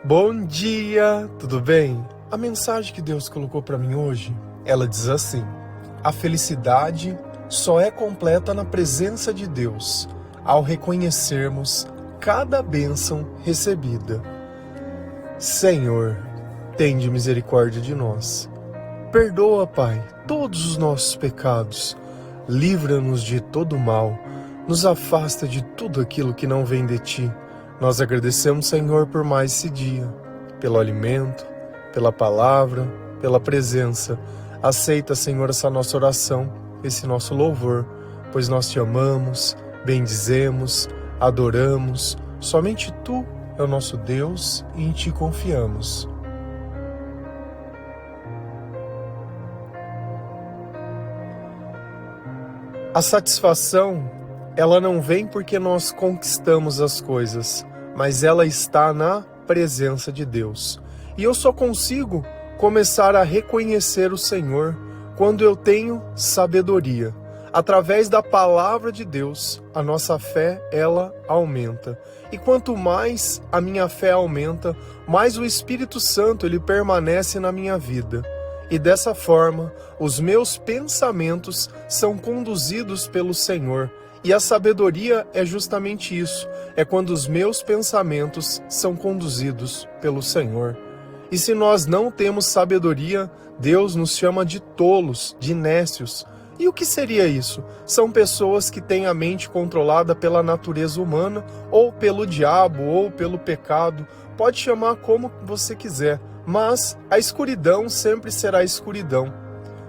Bom dia, tudo bem? A mensagem que Deus colocou para mim hoje, ela diz assim: a felicidade só é completa na presença de Deus, ao reconhecermos cada bênção recebida. Senhor, tende misericórdia de nós. Perdoa, Pai, todos os nossos pecados. Livra-nos de todo mal. Nos afasta de tudo aquilo que não vem de Ti. Nós agradecemos, Senhor, por mais esse dia, pelo alimento, pela palavra, pela presença. Aceita, Senhor, essa nossa oração, esse nosso louvor, pois nós Te amamos, bendizemos, adoramos. Somente Tu é o nosso Deus e em Ti confiamos. A satisfação, ela não vem porque nós conquistamos as coisas, mas ela está na presença de Deus. E eu só consigo começar a reconhecer o Senhor quando eu tenho sabedoria. Através da palavra de Deus, a nossa fé, ela aumenta. E quanto mais a minha fé aumenta, mais o Espírito Santo ele permanece na minha vida. E dessa forma, os meus pensamentos são conduzidos pelo Senhor. E a sabedoria é justamente isso, é quando os meus pensamentos são conduzidos pelo Senhor. E se nós não temos sabedoria, Deus nos chama de tolos, de nécios. E o que seria isso? São pessoas que têm a mente controlada pela natureza humana, ou pelo diabo, ou pelo pecado. Pode chamar como você quiser, mas a escuridão sempre será escuridão.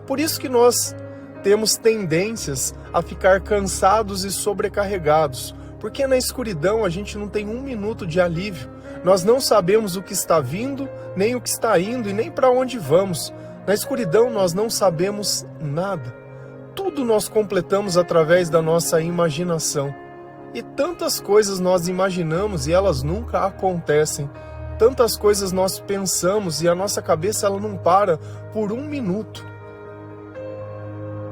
Por isso que nós temos tendências a ficar cansados e sobrecarregados, porque na escuridão a gente não tem um minuto de alívio. Nós não sabemos o que está vindo, nem o que está indo e nem para onde vamos. Na escuridão nós não sabemos nada. Tudo nós completamos através da nossa imaginação. E tantas coisas nós imaginamos e elas nunca acontecem. Tantas coisas nós pensamos e a nossa cabeça ela não para por um minuto.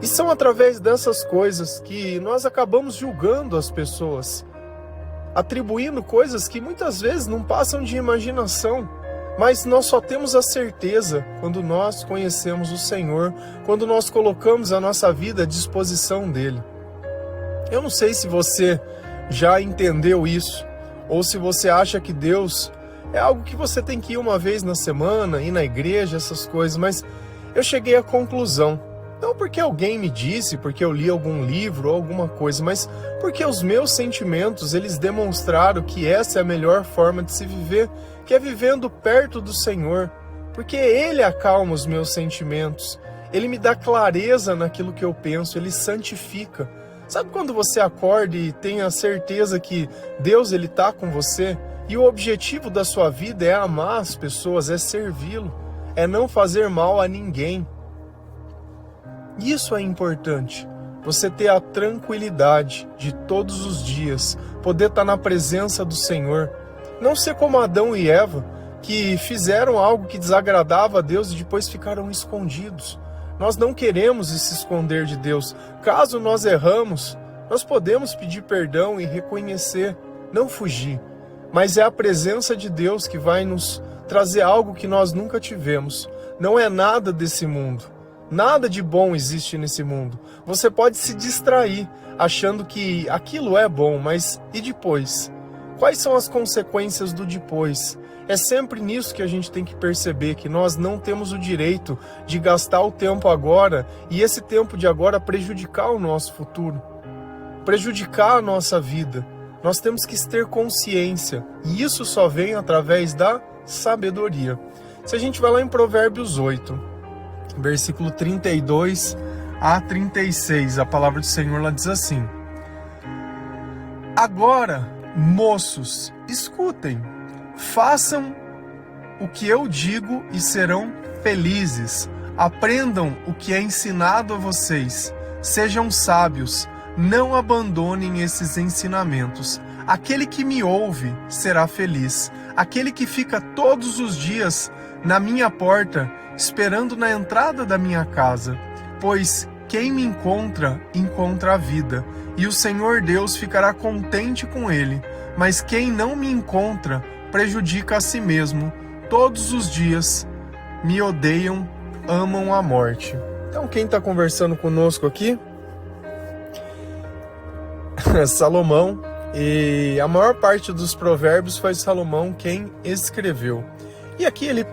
E são através dessas coisas que nós acabamos julgando as pessoas, atribuindo coisas que muitas vezes não passam de imaginação, mas nós só temos a certeza quando nós conhecemos o Senhor, quando nós colocamos a nossa vida à disposição dEle. Eu não sei se você já entendeu isso, ou se você acha que Deus é algo que você tem que ir uma vez na semana, ir na igreja, essas coisas, mas eu cheguei à conclusão. Não porque alguém me disse, porque eu li algum livro ou alguma coisa, mas porque os meus sentimentos, eles demonstraram que essa é a melhor forma de se viver, que é vivendo perto do Senhor, porque Ele acalma os meus sentimentos, Ele me dá clareza naquilo que eu penso, Ele santifica. Sabe quando você acorda e tem a certeza que Deus ele está com você e o objetivo da sua vida é amar as pessoas, é servi-lo, é não fazer mal a ninguém. Isso é importante, você ter a tranquilidade de todos os dias, poder estar na presença do Senhor. Não ser como Adão e Eva, que fizeram algo que desagradava a Deus e depois ficaram escondidos. Nós não queremos se esconder de Deus. Caso nós erramos, nós podemos pedir perdão e reconhecer, não fugir. Mas é a presença de Deus que vai nos trazer algo que nós nunca tivemos. Não é nada desse mundo. Nada de bom existe nesse mundo. Você pode se distrair achando que aquilo é bom, mas e depois? Quais são as consequências do depois? É sempre nisso que a gente tem que perceber que nós não temos o direito de gastar o tempo agora e esse tempo de agora prejudicar o nosso futuro, prejudicar a nossa vida. Nós temos que ter consciência e isso só vem através da sabedoria. Se a gente vai lá em Provérbios 8, versículo 32 a 36, a palavra do Senhor lá diz assim: agora, moços, escutem, façam o que eu digo e serão felizes. Aprendam o que é ensinado a vocês. Sejam sábios, não abandonem esses ensinamentos. Aquele que me ouve será feliz. Aquele que fica todos os dias na minha porta, esperando na entrada da minha casa. Pois quem me encontra, encontra a vida, e o Senhor Deus ficará contente com ele. Mas quem não me encontra, prejudica a si mesmo. Todos os dias me odeiam, amam a morte. Então quem está conversando conosco aqui é Salomão, e a maior parte dos provérbios foi Salomão quem escreveu. E aqui ele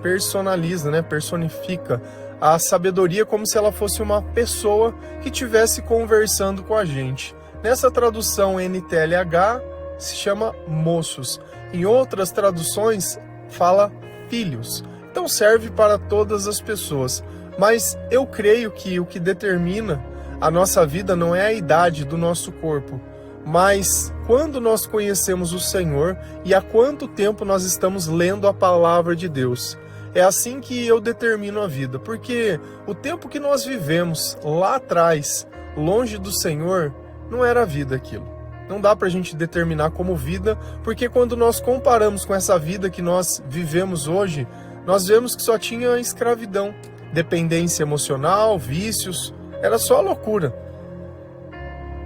personifica a sabedoria como se ela fosse uma pessoa que estivesse conversando com a gente. Nessa tradução NTLH se chama moços. Em outras traduções fala filhos. Então serve para todas as pessoas. Mas eu creio que o que determina a nossa vida não é a idade do nosso corpo, mas quando nós conhecemos o Senhor e há quanto tempo nós estamos lendo a palavra de Deus. É assim que eu determino a vida, porque o tempo que nós vivemos lá atrás, longe do Senhor, não era vida aquilo. Não dá pra gente determinar como vida, porque quando nós comparamos com essa vida que nós vivemos hoje, nós vemos que só tinha escravidão, dependência emocional, vícios, era só loucura.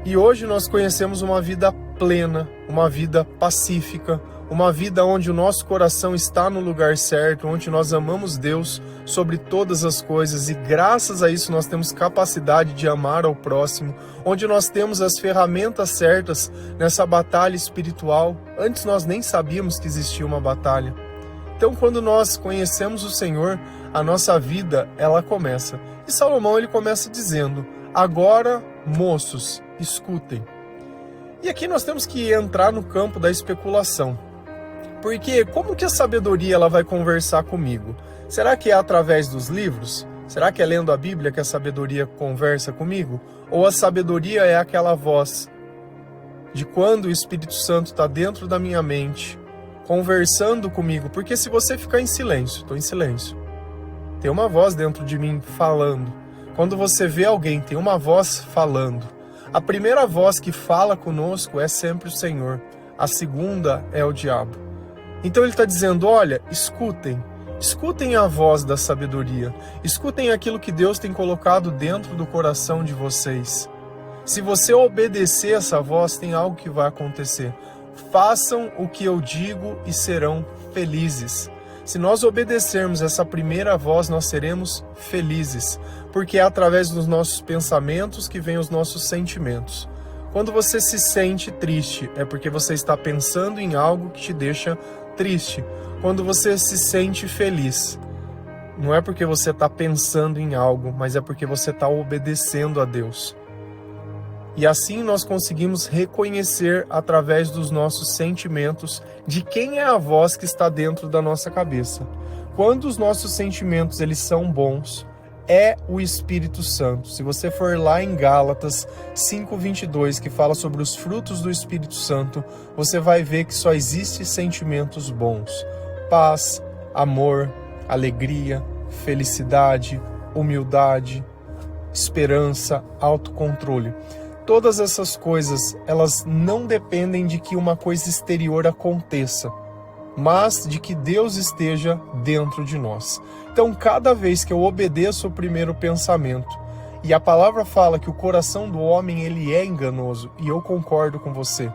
E hoje nós conhecemos uma vida plena, uma vida pacífica, uma vida onde o nosso coração está no lugar certo, onde nós amamos Deus sobre todas as coisas e graças a isso nós temos capacidade de amar ao próximo, onde nós temos as ferramentas certas nessa batalha espiritual. Antes nós nem sabíamos que existia uma batalha. Então quando nós conhecemos o Senhor, a nossa vida ela começa. E Salomão ele começa dizendo: agora, moços, escutem. E aqui nós temos que entrar no campo da especulação. Porque como que a sabedoria ela vai conversar comigo? Será que é através dos livros? Será que é lendo a Bíblia que a sabedoria conversa comigo? Ou a sabedoria é aquela voz de quando o Espírito Santo está dentro da minha mente, conversando comigo? Porque se você ficar em silêncio, estou em silêncio, tem uma voz dentro de mim falando. Quando você vê alguém, tem uma voz falando. A primeira voz que fala conosco é sempre o Senhor. A segunda é o diabo. Então ele está dizendo, olha, escutem a voz da sabedoria. Escutem aquilo que Deus tem colocado dentro do coração de vocês. Se você obedecer essa voz, tem algo que vai acontecer. Façam o que eu digo e serão felizes. Se nós obedecermos essa primeira voz, nós seremos felizes, porque é através dos nossos pensamentos que vêm os nossos sentimentos. Quando você se sente triste, é porque você está pensando em algo que te deixa triste. Quando você se sente feliz, não é porque você está pensando em algo, mas é porque você está obedecendo a Deus. E assim nós conseguimos reconhecer através dos nossos sentimentos de quem é a voz que está dentro da nossa cabeça. Quando os nossos sentimentos eles são bons, é o Espírito Santo. Se você for lá em Gálatas 5:22, que fala sobre os frutos do Espírito Santo, você vai ver que só existem sentimentos bons. Paz, amor, alegria, felicidade, humildade, esperança, autocontrole. Todas essas coisas, elas não dependem de que uma coisa exterior aconteça, mas de que Deus esteja dentro de nós. Então, cada vez que eu obedeço o primeiro pensamento, e a palavra fala que o coração do homem ele é enganoso, e eu concordo com você.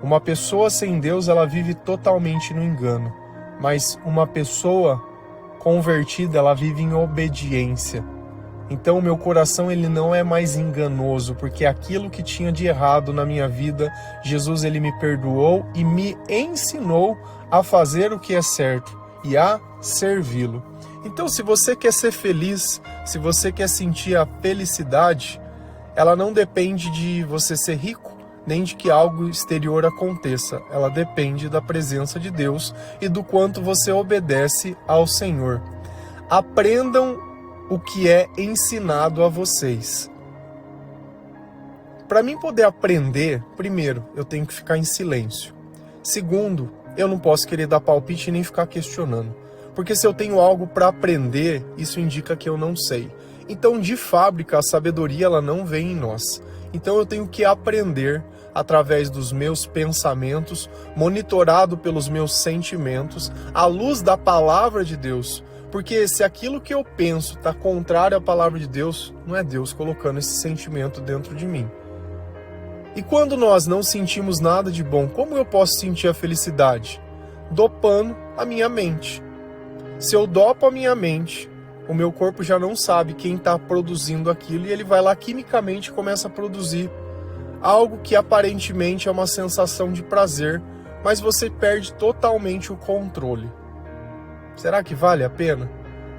Uma pessoa sem Deus, ela vive totalmente no engano, mas uma pessoa convertida, ela vive em obediência. Então o meu coração ele não é mais enganoso, porque aquilo que tinha de errado na minha vida, Jesus ele me perdoou e me ensinou a fazer o que é certo e a servi-lo. Então se você quer ser feliz, se você quer sentir a felicidade, ela não depende de você ser rico, nem de que algo exterior aconteça. Ela depende da presença de Deus e do quanto você obedece ao Senhor. Aprendam o que é ensinado a vocês. Para mim poder aprender, primeiro, eu tenho que ficar em silêncio. Segundo, eu não posso querer dar palpite nem ficar questionando. Porque se eu tenho algo para aprender, isso indica que eu não sei. Então, de fábrica, a sabedoria ela não vem em nós. Então eu tenho que aprender através dos meus pensamentos, monitorado pelos meus sentimentos, à luz da palavra de Deus. Porque se aquilo que eu penso está contrário à palavra de Deus, não é Deus colocando esse sentimento dentro de mim. E quando nós não sentimos nada de bom, como eu posso sentir a felicidade? Dopando a minha mente. Se eu dopo a minha mente, o meu corpo já não sabe quem está produzindo aquilo e ele vai lá quimicamente e começa a produzir algo que aparentemente é uma sensação de prazer, mas você perde totalmente o controle. Será que vale a pena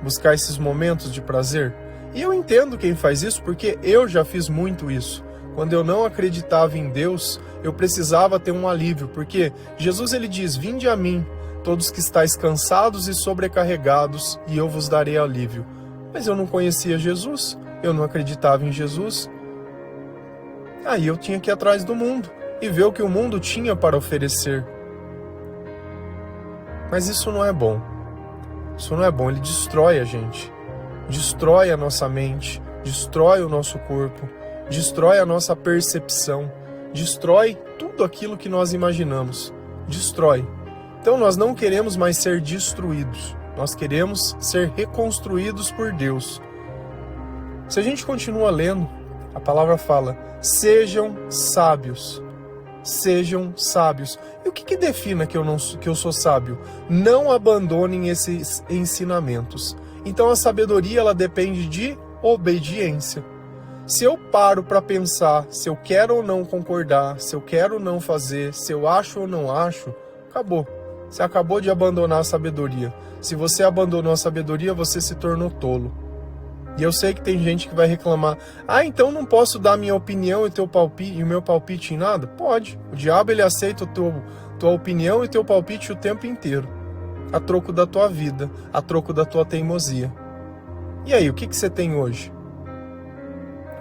buscar esses momentos de prazer? E eu entendo quem faz isso porque eu já fiz muito isso. Quando eu não acreditava em Deus, eu precisava ter um alívio, porque Jesus ele diz: "Vinde a mim, todos que estáis cansados e sobrecarregados, e eu vos darei alívio." Mas eu não conhecia Jesus, eu não acreditava em Jesus. Aí eu tinha que ir atrás do mundo e ver o que o mundo tinha para oferecer. Mas isso não é bom. Isso não é bom, ele destrói a gente. Destrói a nossa mente, destrói o nosso corpo, destrói a nossa percepção, destrói tudo aquilo que nós imaginamos. Destrói. Então nós não queremos mais ser destruídos. Nós queremos ser reconstruídos por Deus. Se a gente continua lendo, a palavra fala: sejam sábios. Sejam sábios. E o que define que eu sou sábio? Não abandonem esses ensinamentos. Então a sabedoria ela depende de obediência. Se eu paro para pensar se eu quero ou não concordar, se eu quero ou não fazer, se eu acho ou não acho, acabou. Você acabou de abandonar a sabedoria. Se você abandonou a sabedoria, você se tornou tolo. E eu sei que tem gente que vai reclamar: "Ah, então não posso dar minha opinião e o meu palpite em nada?" Pode. O diabo ele aceita tua opinião e teu palpite o tempo inteiro, a troco da tua vida, a troco da tua teimosia. E aí, o que você tem hoje?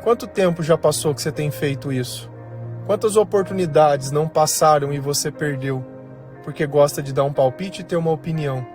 Quanto tempo já passou que você tem feito isso? Quantas oportunidades não passaram e você perdeu porque gosta de dar um palpite e ter uma opinião?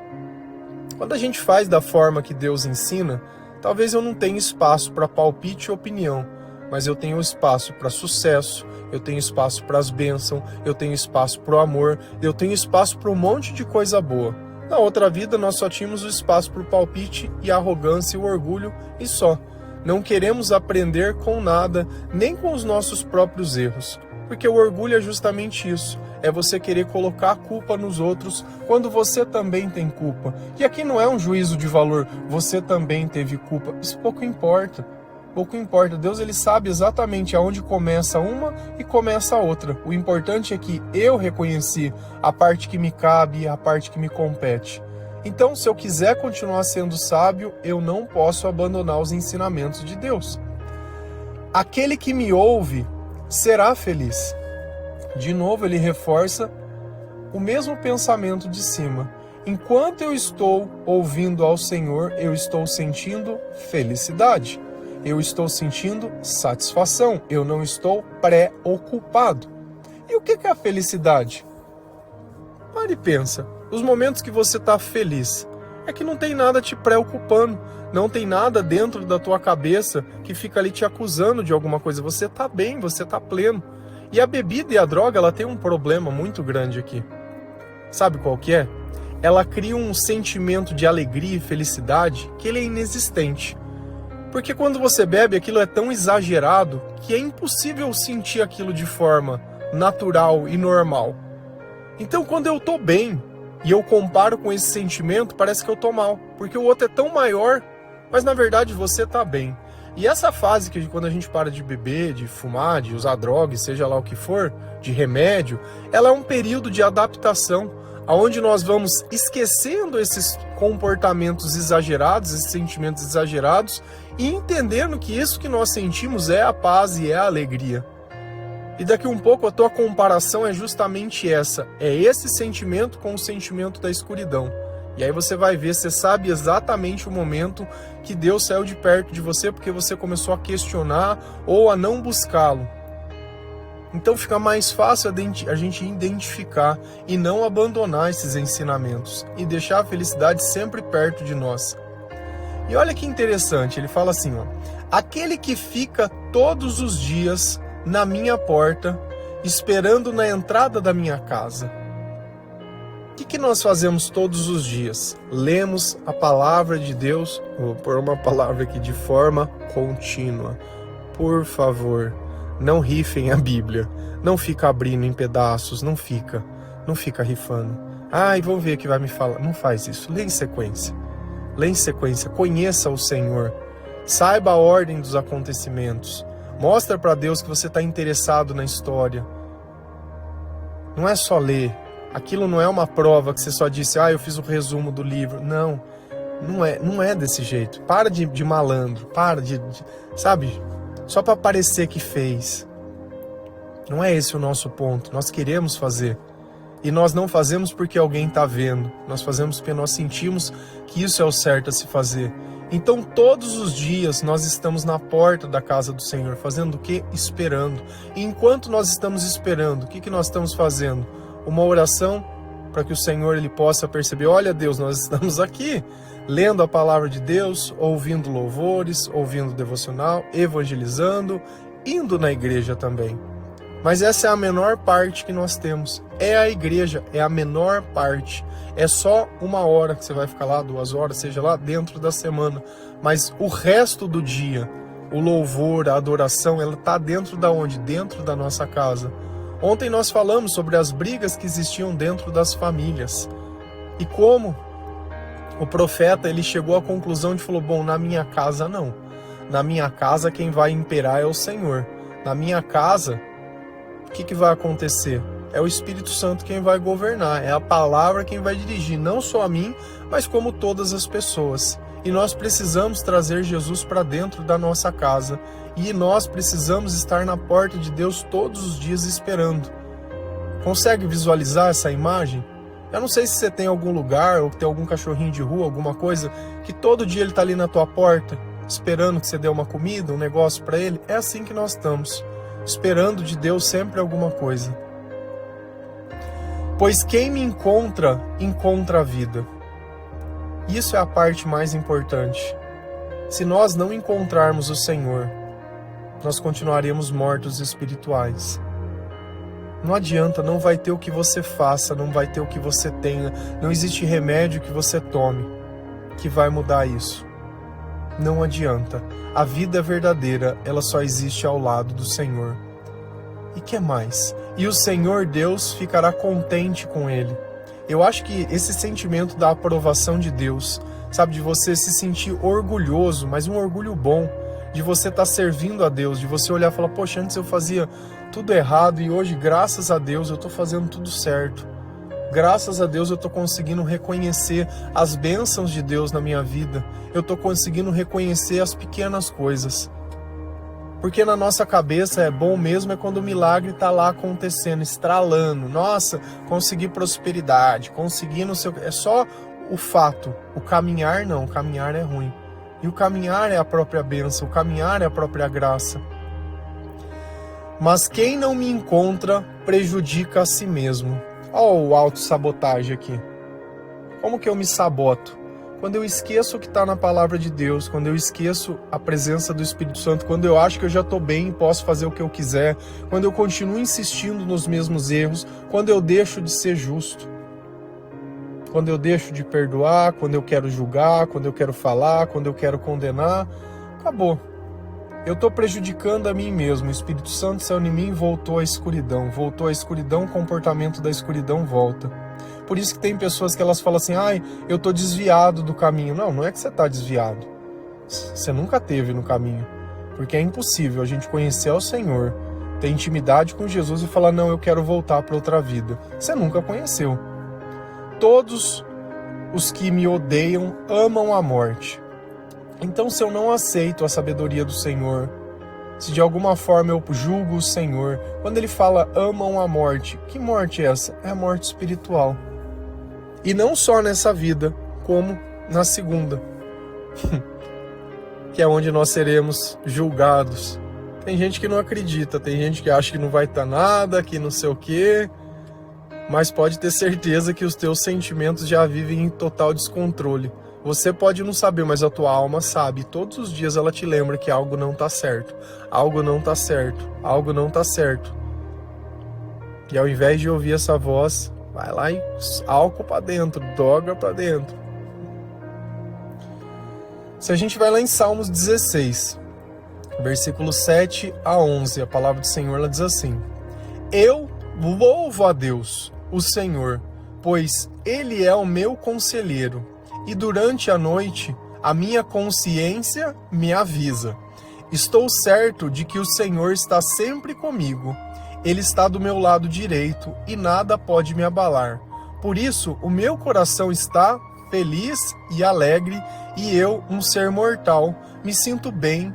Quando a gente faz da forma que Deus ensina, talvez eu não tenha espaço para palpite e opinião, mas eu tenho espaço para sucesso, eu tenho espaço para as bênçãos, eu tenho espaço para o amor, eu tenho espaço para um monte de coisa boa. Na outra vida nós só tínhamos o espaço para o palpite e a arrogância e o orgulho e só. Não queremos aprender com nada, nem com os nossos próprios erros, porque o orgulho é justamente isso. É você querer colocar a culpa nos outros quando você também tem culpa. E aqui não é um juízo de valor, você também teve culpa. Isso pouco importa. Pouco importa. Deus ele sabe exatamente aonde começa uma e começa a outra. O importante é que eu reconheci a parte que me cabe e a parte que me compete. Então, se eu quiser continuar sendo sábio, eu não posso abandonar os ensinamentos de Deus. Aquele que me ouve será feliz. De novo, ele reforça o mesmo pensamento de cima. Enquanto eu estou ouvindo ao Senhor, eu estou sentindo felicidade. Eu estou sentindo satisfação. Eu não estou preocupado. E o que é a felicidade? Pare e pensa. Os momentos que você está feliz é que não tem nada te preocupando. Não tem nada dentro da tua cabeça que fica ali te acusando de alguma coisa. Você está bem, você está pleno. E a bebida e a droga, ela tem um problema muito grande aqui. Sabe qual que é? Ela cria um sentimento de alegria e felicidade que ele é inexistente. Porque quando você bebe, aquilo é tão exagerado que é impossível sentir aquilo de forma natural e normal. Então, quando eu tô bem e eu comparo com esse sentimento, parece que eu tô mal. Porque o outro é tão maior, mas na verdade você tá bem. E essa fase que quando a gente para de beber, de fumar, de usar drogas, seja lá o que for, de remédio, ela é um período de adaptação, onde nós vamos esquecendo esses comportamentos exagerados, esses sentimentos exagerados, e entendendo que isso que nós sentimos é a paz e é a alegria. E daqui um pouco a tua comparação é justamente essa, é esse sentimento com o sentimento da escuridão. E aí você vai ver, você sabe exatamente o momento que Deus saiu de perto de você porque você começou a questionar ou a não buscá-lo. Então fica mais fácil a gente identificar e não abandonar esses ensinamentos e deixar a felicidade sempre perto de nós. E olha que interessante, ele fala assim, ó: aquele que fica todos os dias na minha porta, esperando na entrada da minha casa. O que nós fazemos todos os dias? Lemos a palavra de Deus, vou pôr uma palavra aqui, de forma contínua. Por favor, Não rifem a Bíblia. Não fica abrindo em pedaços, não fica rifando. Ai, vamos ver o que vai me falar. Não faz isso. Lê em sequência. Lê em sequência. Conheça o Senhor. Saiba a ordem dos acontecimentos. Mostra para Deus que você está interessado na história. Não é só ler. Aquilo não é uma prova que você só disse, eu fiz o resumo do livro. Não é desse jeito. Para de malandro. Para de sabe? Só para parecer que fez. Não é esse o nosso ponto. Nós queremos fazer. E nós não fazemos porque alguém está vendo. Nós fazemos porque nós sentimos que isso é o certo a se fazer. Então, todos os dias nós estamos na porta da casa do Senhor, fazendo o quê? Esperando. E enquanto nós estamos esperando, o que nós estamos fazendo? Uma oração para que o Senhor ele possa perceber, olha Deus, nós estamos aqui, lendo a palavra de Deus, ouvindo louvores, ouvindo devocional, evangelizando, indo na igreja também. Mas essa é a menor parte que nós temos. É a igreja, é a menor parte. É só 1 hora que você vai ficar lá, 2 horas, seja lá dentro da semana. Mas o resto do dia, o louvor, a adoração, ela está dentro da onde? Dentro da nossa casa. Ontem nós falamos sobre as brigas que existiam dentro das famílias. E como o profeta ele chegou à conclusão de falou, na minha casa não. Na minha casa quem vai imperar é o Senhor. Na minha casa, o que vai acontecer? É o Espírito Santo quem vai governar, é a palavra quem vai dirigir, não só a mim, mas como todas as pessoas. E nós precisamos trazer Jesus para dentro da nossa casa. E nós precisamos estar na porta de Deus todos os dias esperando. Consegue visualizar essa imagem? Eu não sei se você tem algum lugar, ou tem algum cachorrinho de rua, alguma coisa, que todo dia ele está ali na tua porta, esperando que você dê uma comida, um negócio para ele. É assim que nós estamos, esperando de Deus sempre alguma coisa. Pois quem me encontra, encontra a vida. Isso é a parte mais importante. Se nós não encontrarmos o Senhor, nós continuaremos mortos espirituais. Não adianta, não vai ter o que você faça, não vai ter o que você tenha, não existe remédio que você tome que vai mudar isso. Não adianta. A vida verdadeira, ela só existe ao lado do Senhor. E que mais? E o Senhor Deus ficará contente com ele. Eu acho que esse sentimento da aprovação de Deus, sabe, de você se sentir orgulhoso, mas um orgulho bom, de você estar servindo a Deus, de você olhar e falar, poxa, antes eu fazia tudo errado e hoje, graças a Deus, eu estou fazendo tudo certo. Graças a Deus eu estou conseguindo reconhecer as bênçãos de Deus na minha vida. Eu estou conseguindo reconhecer as pequenas coisas. Porque na nossa cabeça é bom mesmo é quando o milagre está lá acontecendo, estralando. Nossa, consegui prosperidade, consegui não sei o que. É só o fato. O caminhar não, o caminhar é ruim. E o caminhar é a própria bênção, o caminhar é a própria graça. Mas quem não me encontra prejudica a si mesmo. Olha o autossabotagem aqui. Como que eu me saboto? Quando eu esqueço o que está na palavra de Deus, quando eu esqueço a presença do Espírito Santo, quando eu acho que eu já estou bem e posso fazer o que eu quiser, quando eu continuo insistindo nos mesmos erros, quando eu deixo de ser justo, quando eu deixo de perdoar, quando eu quero julgar, quando eu quero falar, quando eu quero condenar, acabou. Eu estou prejudicando a mim mesmo. O Espírito Santo saiu em mim e voltou à escuridão. Voltou à escuridão, o comportamento da escuridão volta. Por isso que tem pessoas que elas falam assim, eu estou desviado do caminho. Não, não é que você está desviado. Você nunca teve no caminho. Porque é impossível a gente conhecer o Senhor, ter intimidade com Jesus e falar, não, eu quero voltar para outra vida. Você nunca conheceu. Todos os que me odeiam amam a morte. Então, se eu não aceito a sabedoria do Senhor, se de alguma forma eu julgo o Senhor, quando ele fala amam a morte, que morte é essa? É a morte espiritual. E não só nessa vida, como na segunda, que é onde nós seremos julgados. Tem gente que não acredita, tem gente que acha que não vai estar nada, que não sei o quê, mas pode ter certeza que os teus sentimentos já vivem em total descontrole. Você pode não saber, mas a tua alma sabe. Todos os dias ela te lembra que algo não está certo. Algo não está certo. Algo não está certo. E ao invés de ouvir essa voz, vai lá e álcool para dentro, droga para dentro. Se a gente vai lá em Salmos 16, versículos 7 a 11, a palavra do Senhor ela diz assim: Eu louvo a Deus, o Senhor, pois Ele é o meu conselheiro, e durante a noite a minha consciência me avisa. Estou certo de que o Senhor está sempre comigo. Ele está do meu lado direito e nada pode me abalar. Por isso, o meu coração está feliz e alegre, e eu, um ser mortal, me sinto bem,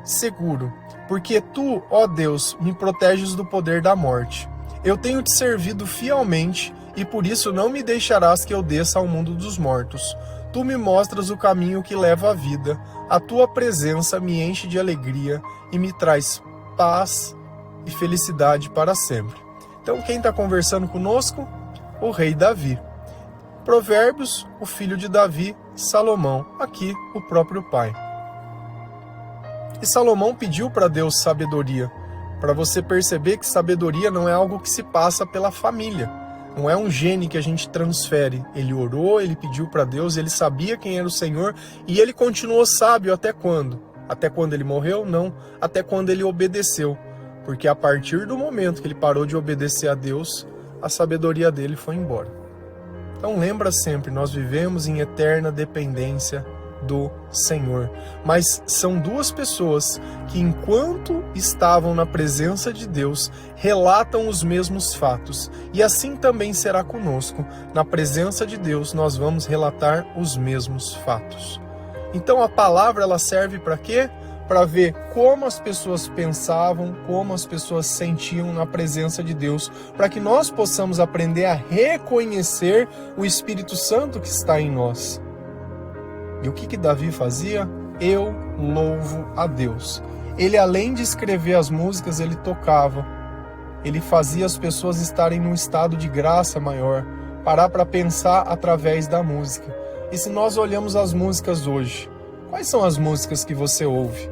seguro, porque tu, ó Deus, me proteges do poder da morte. Eu tenho te servido fielmente, e por isso não me deixarás que eu desça ao mundo dos mortos. Tu me mostras o caminho que leva à vida. A tua presença me enche de alegria e me traz paz e felicidade para sempre. Então, quem está conversando conosco? O rei Davi. Provérbios, o filho de Davi, Salomão, aqui o próprio pai. E Salomão pediu para Deus sabedoria, para você perceber que sabedoria não é algo que se passa pela família, não é um gene que a gente transfere. Ele orou, ele pediu para Deus, ele sabia quem era o Senhor e ele continuou sábio até quando? Até quando ele morreu? Não, até quando ele obedeceu, porque a partir do momento que ele parou de obedecer a Deus, a sabedoria dele foi embora. Então lembra sempre, nós vivemos em eterna dependência do Senhor. Mas são duas pessoas que, enquanto estavam na presença de Deus, relatam os mesmos fatos. E assim também será conosco. Na presença de Deus, nós vamos relatar os mesmos fatos. Então a palavra ela serve para quê? Para ver como as pessoas pensavam, como as pessoas sentiam na presença de Deus, para que nós possamos aprender a reconhecer o Espírito Santo que está em nós. E o que Davi fazia? Eu louvo a Deus. Ele, além de escrever as músicas, ele tocava. Ele fazia as pessoas estarem num estado de graça maior, parar para pensar através da música. E se nós olhamos as músicas hoje, quais são as músicas que você ouve?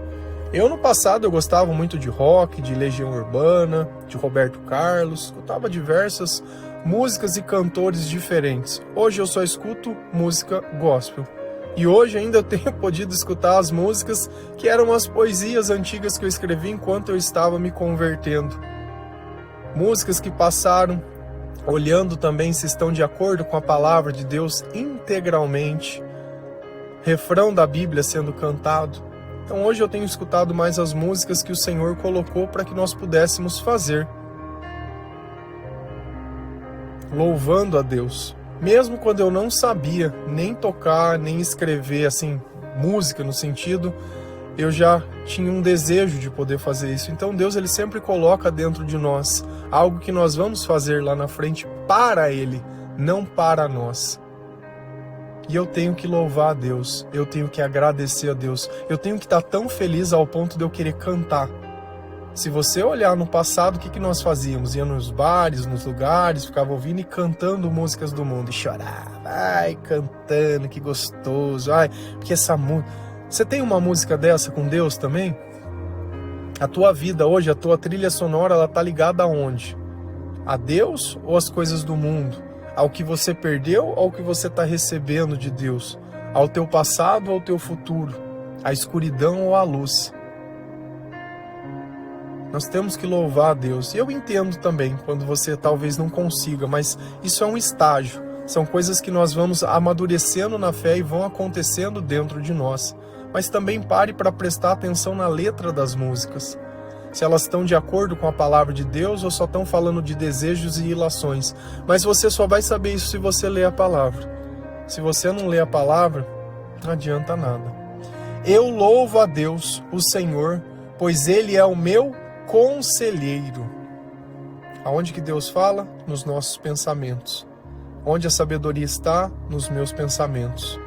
Eu, no passado, eu gostava muito de rock, de Legião Urbana, de Roberto Carlos, escutava diversas músicas e cantores diferentes. Hoje eu só escuto música gospel. E hoje ainda eu tenho podido escutar as músicas que eram as poesias antigas que eu escrevi enquanto eu estava me convertendo. Músicas que passaram, olhando também se estão de acordo com a palavra de Deus integralmente. Refrão da Bíblia sendo cantado. Então hoje eu tenho escutado mais as músicas que o Senhor colocou para que nós pudéssemos fazer. Louvando a Deus. Mesmo quando eu não sabia nem tocar, nem escrever assim, música no sentido, eu já tinha um desejo de poder fazer isso. Então Deus ele sempre coloca dentro de nós algo que nós vamos fazer lá na frente para Ele, não para nós. E eu tenho que louvar a Deus, eu tenho que agradecer a Deus, eu tenho que estar tão feliz ao ponto de eu querer cantar. Se você olhar no passado, o que nós fazíamos? Ia nos bares, nos lugares, ficava ouvindo e cantando músicas do mundo. E chorava, ai, cantando, que gostoso, ai, porque essa música... Você tem uma música dessa com Deus também? A tua vida hoje, a tua trilha sonora, ela tá ligada aonde? A Deus ou às coisas do mundo? Ao que você perdeu ou ao que você está recebendo de Deus? Ao teu passado ou ao teu futuro? À escuridão ou à luz? Nós temos que louvar a Deus. E eu entendo também quando você talvez não consiga, mas isso é um estágio. São coisas que nós vamos amadurecendo na fé e vão acontecendo dentro de nós. Mas também pare para prestar atenção na letra das músicas. Se elas estão de acordo com a palavra de Deus ou só estão falando de desejos e ilações. Mas você só vai saber isso se você ler a palavra. Se você não ler a palavra, não adianta nada. Eu louvo a Deus, o Senhor, pois Ele é o meu conselheiro. Aonde que Deus fala? Nos nossos pensamentos. Onde a sabedoria está? Nos meus pensamentos.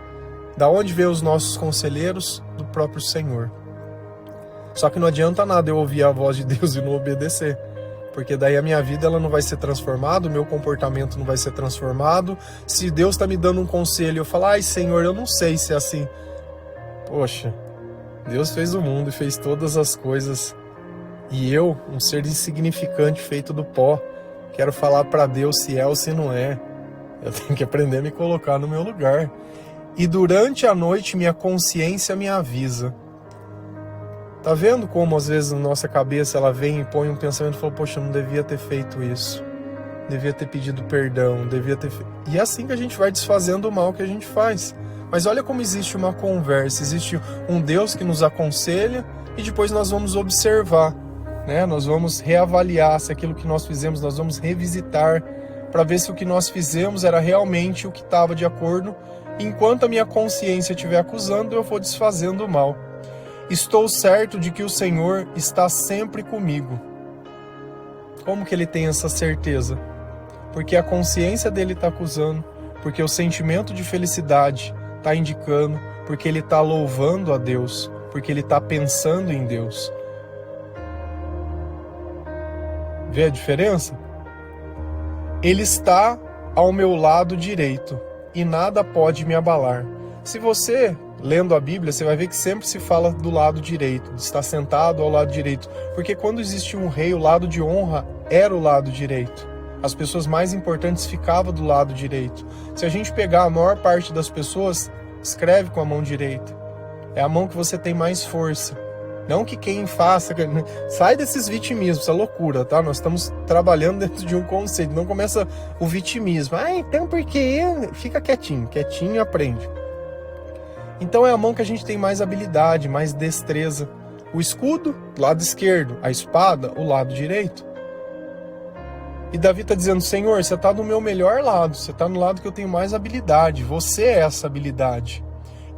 Da onde vê os nossos conselheiros? Do próprio Senhor. Só que não adianta nada eu ouvir a voz de Deus e não obedecer. Porque daí a minha vida ela não vai ser transformada, o meu comportamento não vai ser transformado. Se Deus está me dando um conselho e eu falar, ai Senhor, eu não sei se é assim. Poxa, Deus fez o mundo e fez todas as coisas. E eu, um ser insignificante feito do pó, quero falar para Deus se é ou se não é. Eu tenho que aprender a me colocar no meu lugar. E durante a noite minha consciência me avisa. Tá vendo como às vezes na nossa cabeça ela vem e põe um pensamento e fala, poxa, eu não devia ter feito isso, devia ter pedido perdão, devia ter... E é assim que a gente vai desfazendo o mal que a gente faz. Mas olha como existe uma conversa, existe um Deus que nos aconselha e depois nós vamos observar, né? Nós vamos reavaliar se aquilo que nós fizemos, nós vamos revisitar para ver se o que nós fizemos era realmente o que estava de acordo. Enquanto a minha consciência estiver acusando, eu vou desfazendo o mal. Estou certo de que o Senhor está sempre comigo. Como que ele tem essa certeza? Porque a consciência dele está acusando, porque o sentimento de felicidade está indicando, porque ele está louvando a Deus, porque ele está pensando em Deus. Vê a diferença? Ele está ao meu lado direito e nada pode me abalar. Se você, lendo a Bíblia, você vai ver que sempre se fala do lado direito, de estar sentado ao lado direito, porque quando existia um rei, o lado de honra era o lado direito. As pessoas mais importantes ficavam do lado direito. Se a gente pegar a maior parte das pessoas, escreve com a mão direita. É a mão que você tem mais força. Não que quem faça... Sai desses vitimismos, essa loucura, tá? Nós estamos trabalhando dentro de um conceito. Não começa o vitimismo. Ah, então por quê? Fica quietinho. Quietinho e aprende. Então é a mão que a gente tem mais habilidade, mais destreza. O escudo, lado esquerdo. A espada, o lado direito. E Davi está dizendo, Senhor, você está no meu melhor lado, você está no lado que eu tenho mais habilidade, você é essa habilidade.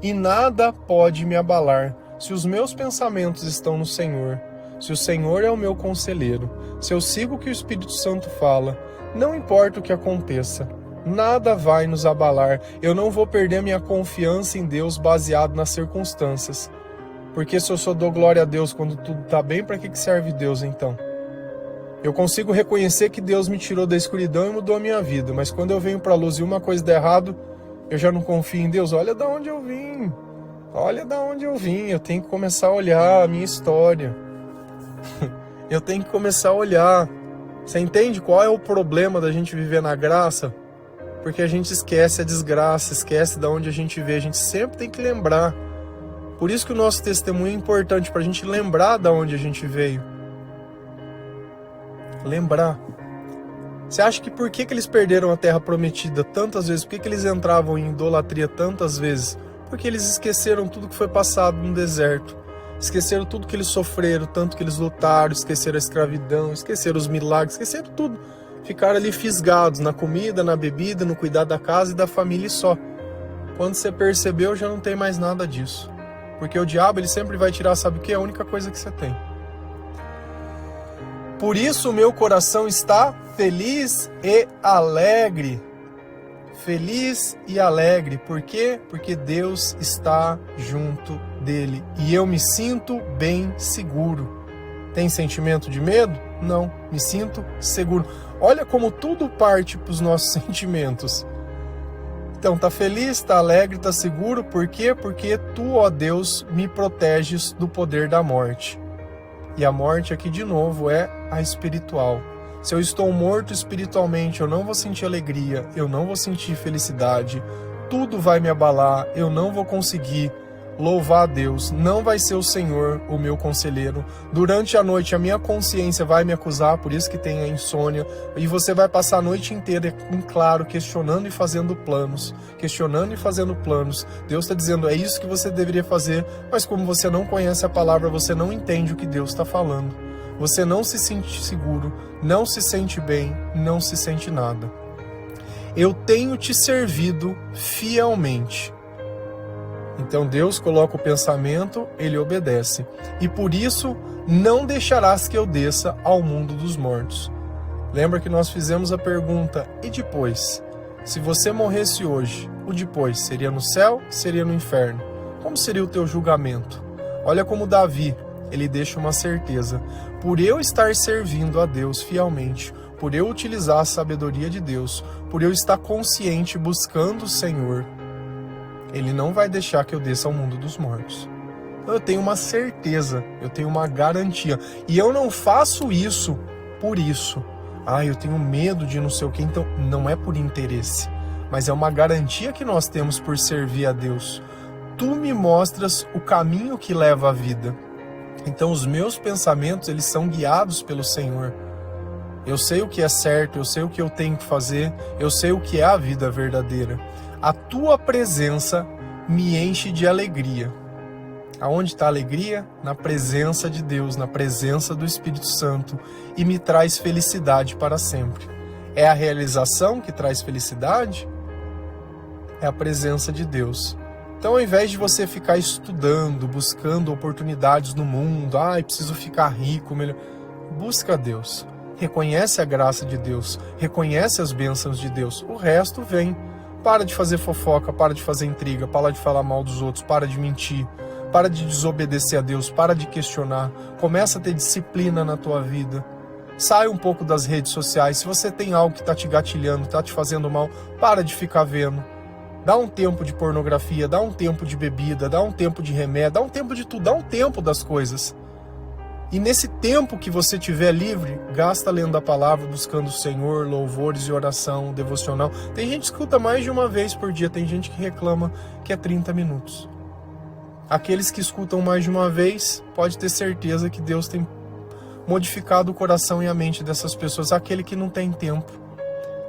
E nada pode me abalar, se os meus pensamentos estão no Senhor, se o Senhor é o meu conselheiro, se eu sigo o que o Espírito Santo fala, não importa o que aconteça, nada vai nos abalar, eu não vou perder minha confiança em Deus baseado nas circunstâncias. Porque se eu só dou glória a Deus quando tudo está bem, para que serve Deus então? Eu consigo reconhecer que Deus me tirou da escuridão e mudou a minha vida, mas quando eu venho para a luz e uma coisa dá errado, eu já não confio em Deus. Olha de onde eu vim, eu tenho que começar a olhar a minha história, eu tenho que começar a olhar. Você entende qual é o problema da gente viver na graça? Porque a gente esquece a desgraça, esquece de onde a gente veio, a gente sempre tem que lembrar. Por isso que o nosso testemunho é importante, para a gente lembrar de onde a gente veio. Lembrar. Você acha que por que eles perderam a terra prometida tantas vezes? Por que eles entravam em idolatria tantas vezes? Porque eles esqueceram tudo que foi passado no deserto. Esqueceram tudo que eles sofreram, tanto que eles lutaram, esqueceram a escravidão, esqueceram os milagres, esqueceram tudo. Ficaram ali fisgados na comida, na bebida, no cuidar da casa e da família e só. Quando você percebeu, já não tem mais nada disso. Porque o diabo, ele sempre vai tirar, sabe o que? É a única coisa que você tem. Por isso o meu coração está feliz e alegre. Feliz e alegre. Por quê? Porque Deus está junto dele. E eu me sinto bem seguro. Tem sentimento de medo? Não. Me sinto seguro. Olha como tudo parte para os nossos sentimentos. Então, tá feliz, tá alegre, tá seguro. Por quê? Porque tu, ó Deus, me proteges do poder da morte. E a morte aqui de novo é a espiritual. Se eu estou morto espiritualmente, eu não vou sentir alegria, eu não vou sentir felicidade, tudo vai me abalar, eu não vou conseguir louvar a Deus, não vai ser o Senhor o meu conselheiro. Durante a noite a minha consciência vai me acusar, por isso que tem a insônia, e você vai passar a noite inteira em claro, questionando e fazendo planos, Deus está dizendo, é isso que você deveria fazer, mas como você não conhece a palavra, você não entende o que Deus está falando. Você não se sente seguro, não se sente bem, não se sente nada. Eu tenho te servido fielmente. Então Deus coloca o pensamento, ele obedece. E por isso não deixarás que eu desça ao mundo dos mortos. Lembra que nós fizemos a pergunta, e depois? Se você morresse hoje, o depois seria no céu, seria no inferno? Como seria o teu julgamento? Olha como Davi, ele deixa uma certeza. Por eu estar servindo a Deus fielmente, por eu utilizar a sabedoria de Deus, por eu estar consciente buscando o Senhor, Ele não vai deixar que eu desça ao mundo dos mortos. Então eu tenho uma certeza, eu tenho uma garantia. E eu não faço isso por isso. Eu tenho medo de não sei o que, então não é por interesse. Mas é uma garantia que nós temos por servir a Deus. Tu me mostras o caminho que leva à vida. Então os meus pensamentos, eles são guiados pelo Senhor. Eu sei o que é certo, eu sei o que eu tenho que fazer, eu sei o que é a vida verdadeira. A tua presença me enche de alegria. Aonde está a alegria? Na presença de Deus, na presença do Espírito Santo, e me traz felicidade para sempre. É a realização que traz felicidade? É a presença de Deus. Então, ao invés de você ficar estudando, buscando oportunidades no mundo, preciso ficar rico, melhor, busca Deus. Reconhece a graça de Deus, reconhece as bênçãos de Deus. O resto vem. Para de fazer fofoca, para de fazer intriga, para de falar mal dos outros, para de mentir, para de desobedecer a Deus, para de questionar. Começa a ter disciplina na tua vida. Sai um pouco das redes sociais. Se você tem algo que está te gatilhando, está te fazendo mal, para de ficar vendo. Dá um tempo de pornografia, dá um tempo de bebida, dá um tempo de remédio, dá um tempo de tudo, dá um tempo das coisas. E nesse tempo que você tiver livre, gasta lendo a palavra, buscando o Senhor, louvores e oração, devocional. Tem gente que escuta mais de uma vez por dia, tem gente que reclama que é 30 minutos. Aqueles que escutam mais de uma vez, pode ter certeza que Deus tem modificado o coração e a mente dessas pessoas. Aquele que não tem tempo.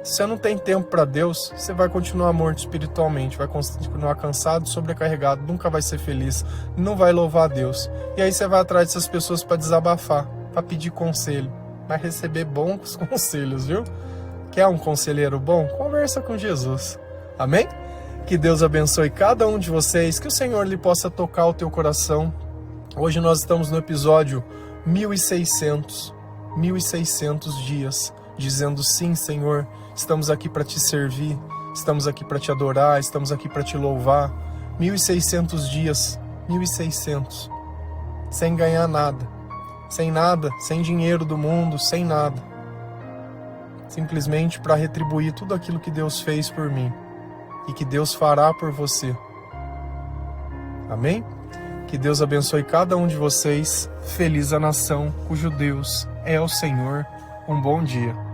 Se você não tem tempo para Deus, você vai continuar morto espiritualmente, vai continuar cansado, sobrecarregado, nunca vai ser feliz, não vai louvar a Deus. E aí você vai atrás dessas pessoas para desabafar, para pedir conselho, vai receber bons conselhos, viu? Quer um conselheiro bom? Conversa com Jesus. Amém? Que Deus abençoe cada um de vocês, que o Senhor lhe possa tocar o teu coração. Hoje nós estamos no episódio 1600 dias, dizendo sim, Senhor, estamos aqui para te servir, estamos aqui para te adorar, estamos aqui para te louvar. 1600 dias, 1600, sem ganhar nada, sem dinheiro do mundo, sem nada. Simplesmente para retribuir tudo aquilo que Deus fez por mim e que Deus fará por você. Amém? Que Deus abençoe cada um de vocês. Feliz a nação cujo Deus é o Senhor. Um bom dia.